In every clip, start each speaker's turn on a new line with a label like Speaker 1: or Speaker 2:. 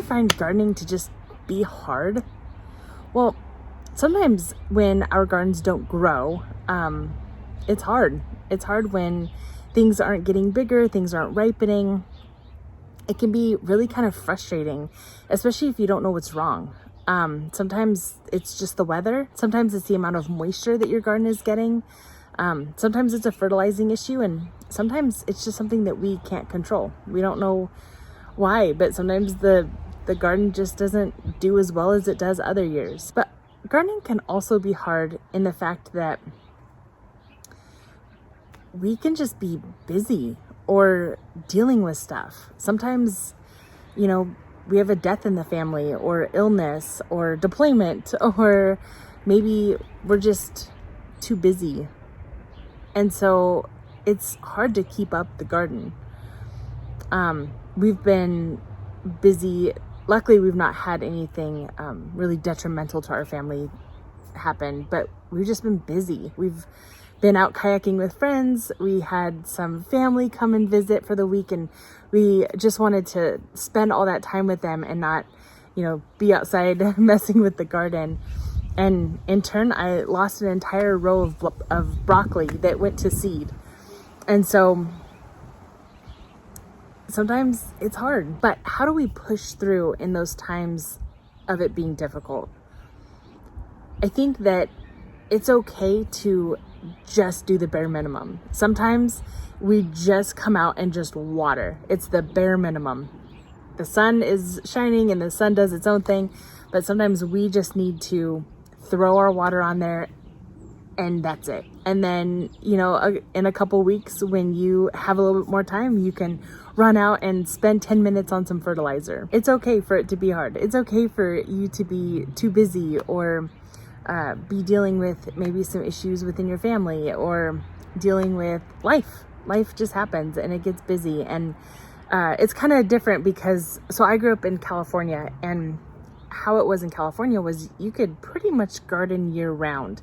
Speaker 1: find gardening to just be hard? Well, sometimes when our gardens don't grow, it's hard. It's hard when things aren't getting bigger, things aren't ripening. It can be really kind of frustrating, especially if you don't know what's wrong. Sometimes it's just the weather. Sometimes it's the amount of moisture that your garden is getting. Sometimes it's a fertilizing issue, and sometimes it's just something that we can't control. We don't know why, but sometimes the garden just doesn't do as well as it does other years. But gardening can also be hard in the fact that we can just be busy or dealing with stuff. Sometimes, we have a death in the family, or illness, or deployment, or maybe we're just too busy. And so it's hard to keep up the garden. We've been busy. Luckily, we've not had anything really detrimental to our family happen, but we've just been busy. We've been out kayaking with friends. We had some family come and visit for the week, and we just wanted to spend all that time with them and not, be outside messing with the garden. And in turn, I lost an entire row of broccoli that went to seed. And so sometimes it's hard, but how do we push through in those times of it being difficult? I think that it's okay to just do the bare minimum. Sometimes we just come out and just water. It's the bare minimum. The sun is shining and the sun does its own thing, but sometimes we just need to throw our water on there and that's it. And then, in a couple weeks when you have a little bit more time, you can run out and spend 10 minutes on some fertilizer. It's okay for it to be hard. It's okay for you to be too busy, or be dealing with maybe some issues within your family, or dealing with life. Life just happens and it gets busy. And it's kind of different because, so I grew up in California, and how it was in California was you could pretty much garden year round.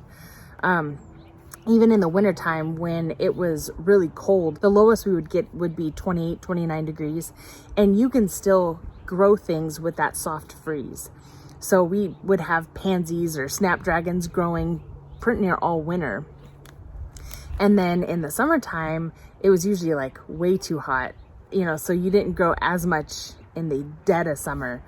Speaker 1: Even in the wintertime when it was really cold, the lowest we would get would be 28, 29 degrees, and you can still grow things with that soft freeze. So we would have pansies or snapdragons growing pretty near all winter. And then in the summertime, it was usually like way too hot, so you didn't grow as much in the dead of summer,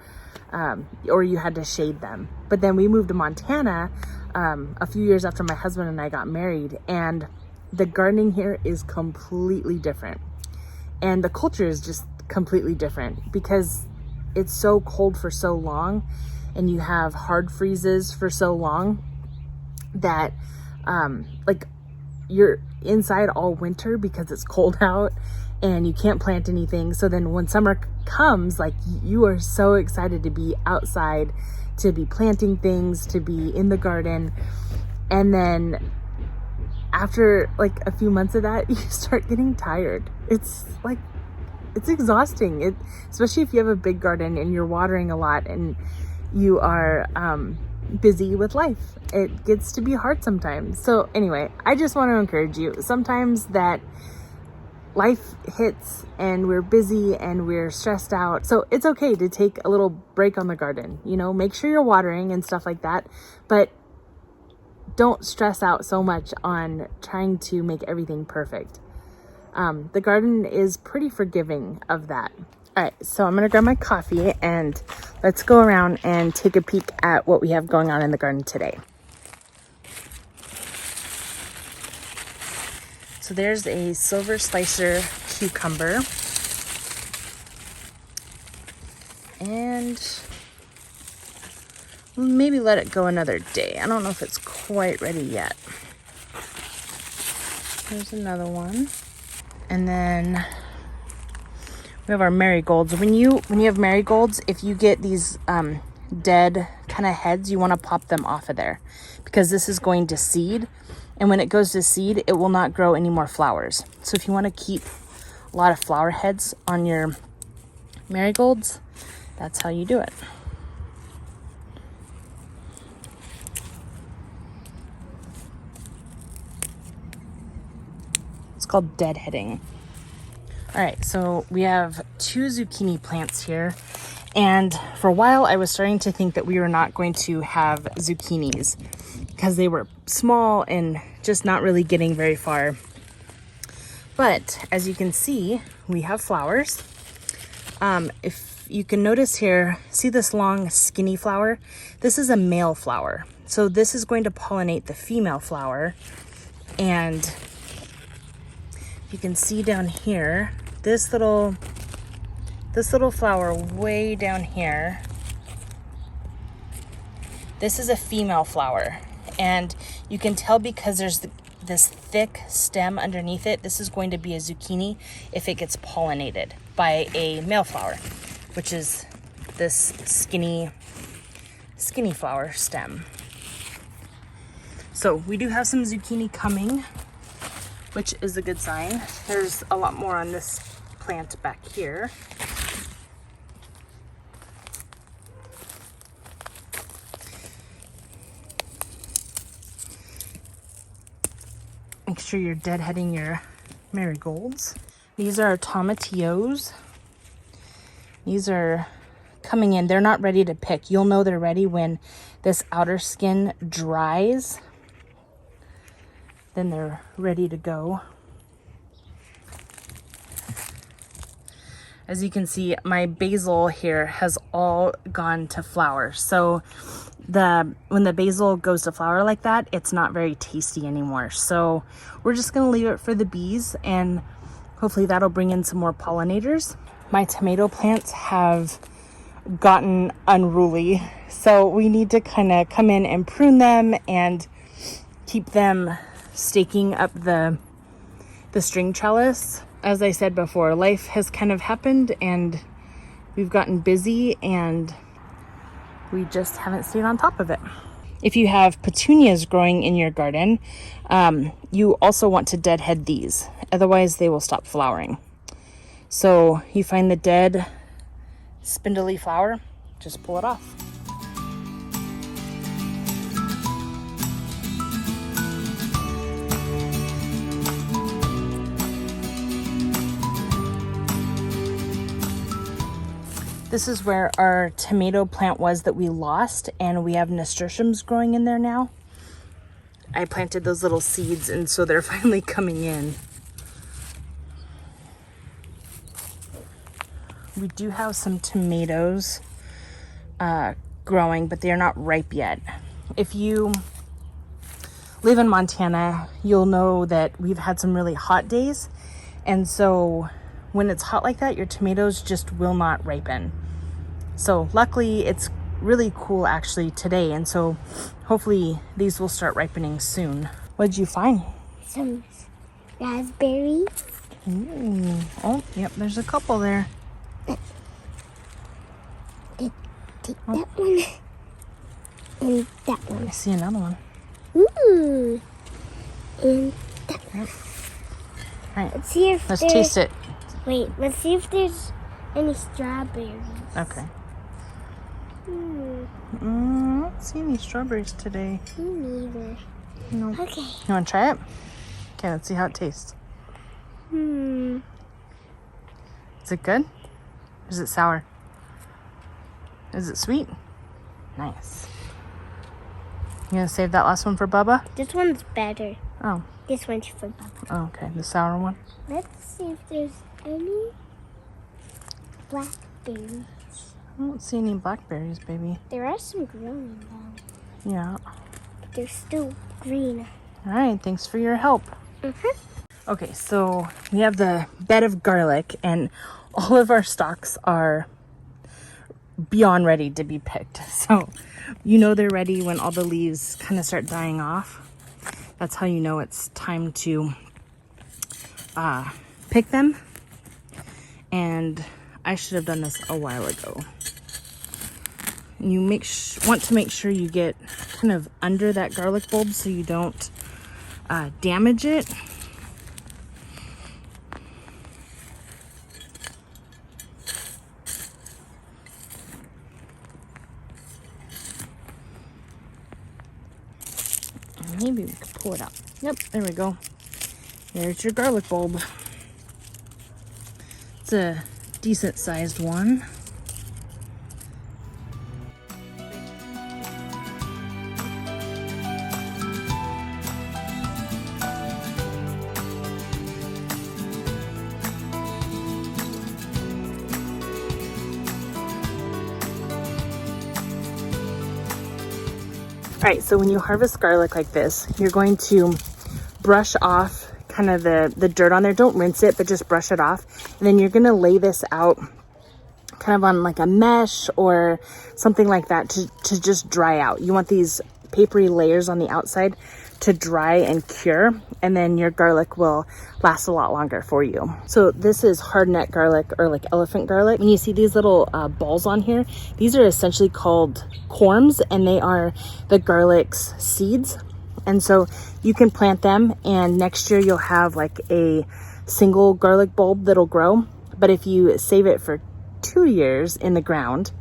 Speaker 1: or you had to shade them. But then we moved to Montana a few years after my husband and I got married, and the gardening here is completely different. And the culture is just completely different because it's so cold for so long, and you have hard freezes for so long that you're inside all winter because it's cold out and you can't plant anything. So then when summer comes, you are so excited to be outside, to be planting things, to be in the garden. And then after a few months of that, you start getting tired. It's exhausting. Especially if you have a big garden and you're watering a lot and you are busy with life. It gets to be hard sometimes. So anyway, I just want to encourage you. Sometimes that life hits and we're busy and we're stressed out. So it's okay to take a little break on the garden. Make sure you're watering and stuff like that, but don't stress out so much on trying to make everything perfect. The garden is pretty forgiving of that. All right, so I'm gonna grab my coffee and let's go around and take a peek at what we have going on in the garden today. So there's a silver slicer cucumber, and maybe let it go another day. I don't know if it's quite ready yet. There's another one. And then we have our marigolds. When you have marigolds, if you get these dead kind of heads, you want to pop them off of there because this is going to seed. And when it goes to seed, it will not grow any more flowers. So if you want to keep a lot of flower heads on your marigolds, that's how you do it. It's called deadheading. All right, so we have 2 zucchini plants here, And for a while, I was starting to think that we were not going to have zucchinis because they were small and just not really getting very far. But as you can see, we have flowers. If you can notice here, see this long skinny flower? This is a male flower. So this is going to pollinate the female flower. And you can see down here, this little flower way down here, this is a female flower. And you can tell because there's this thick stem underneath it, this is going to be a zucchini if it gets pollinated by a male flower, which is this skinny flower stem. So we do have some zucchini coming, which is a good sign. There's a lot more on this plant back here. Make sure you're deadheading your marigolds. These are tomatillos. These are coming in. They're not ready to pick. You'll know they're ready when this outer skin dries. Then they're ready to go. As you can see, my basil here has all gone to flower. So when the basil goes to flower like that, it's not very tasty anymore. So we're just gonna leave it for the bees, and hopefully that'll bring in some more pollinators. My tomato plants have gotten unruly, so we need to kind of come in and prune them and keep them staking up the string trellis. As I said before, life has kind of happened and we've gotten busy and we just haven't stayed on top of it. If you have petunias growing in your garden, you also want to deadhead these. Otherwise, they will stop flowering. So you find the dead spindly flower, just pull it off. This is where our tomato plant was that we lost, and we have nasturtiums growing in there now. I planted those little seeds, and so they're finally coming in. We do have some tomatoes growing, but they are not ripe yet. If you live in Montana, you'll know that we've had some really hot days, and so when it's hot like that, your tomatoes just will not ripen. So luckily it's really cool actually today, and so hopefully these will start ripening soon. What did you find?
Speaker 2: Some raspberries.
Speaker 1: Ooh. Oh, yep, there's a couple there.
Speaker 2: Take that one and that one.
Speaker 1: I see another one.
Speaker 2: Ooh, and that one.
Speaker 1: Yep. All right,
Speaker 2: let's see if
Speaker 1: let's taste it.
Speaker 2: Wait, let's see if there's any strawberries.
Speaker 1: Okay. I don't see any strawberries today.
Speaker 2: Me neither.
Speaker 1: No.
Speaker 2: Okay.
Speaker 1: You want to try it? Okay, let's see how it tastes. Is it good? Or is it sour? Is it sweet? Nice. You gonna save that last one for Bubba?
Speaker 2: This one's better.
Speaker 1: Oh.
Speaker 2: This one's for Bubba.
Speaker 1: Oh, okay. The sour one.
Speaker 2: Let's see if there's any blackberries.
Speaker 1: I don't see any blackberries, baby.
Speaker 2: There are some growing now.
Speaker 1: Yeah.
Speaker 2: But they're still green.
Speaker 1: All right. Thanks for your help. Okay, so we have the bed of garlic, and all of our stalks are beyond ready to be picked. So you know they're ready when all the leaves kind of start dying off. That's how you know it's time to pick them. And I should have done this a while ago. You want to make sure you get kind of under that garlic bulb so you don't damage it. And maybe we could pull it out. Yep, there we go. There's your garlic bulb. It's a decent sized one. right, so when you harvest garlic like this, you're going to brush off kind of the dirt on there. Don't rinse it, but just brush it off. And then you're gonna lay this out kind of on like a mesh or something like that to just dry out. You want these papery layers on the outside to dry and cure, and then your garlic will last a lot longer for you. So this is hardneck garlic, or like elephant garlic. When you see these little balls on here, these are essentially called corms, and they are the garlic's seeds. And so you can plant them, and next year you'll have like a single garlic bulb that'll grow. But if you save it for 2 years in the ground,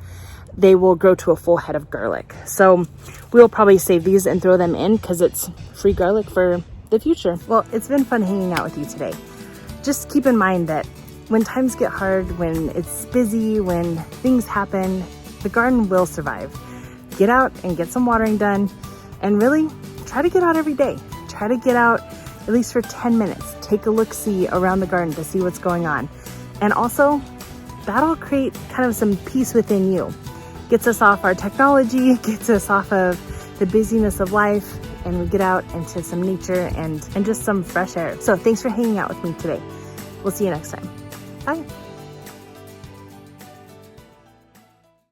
Speaker 1: they will grow to a full head of garlic. So we'll probably save these and throw them in because it's free garlic for the future. Well, it's been fun hanging out with you today. Just keep in mind that when times get hard, when it's busy, when things happen, the garden will survive. Get out and get some watering done, and really try to get out every day. Try to get out at least for 10 minutes. Take a look-see around the garden to see what's going on. And also, that'll create kind of some peace within you. Gets us off our technology, gets us off of the busyness of life, and we get out into some nature and just some fresh air. So thanks for hanging out with me today. We'll see you next time. Bye.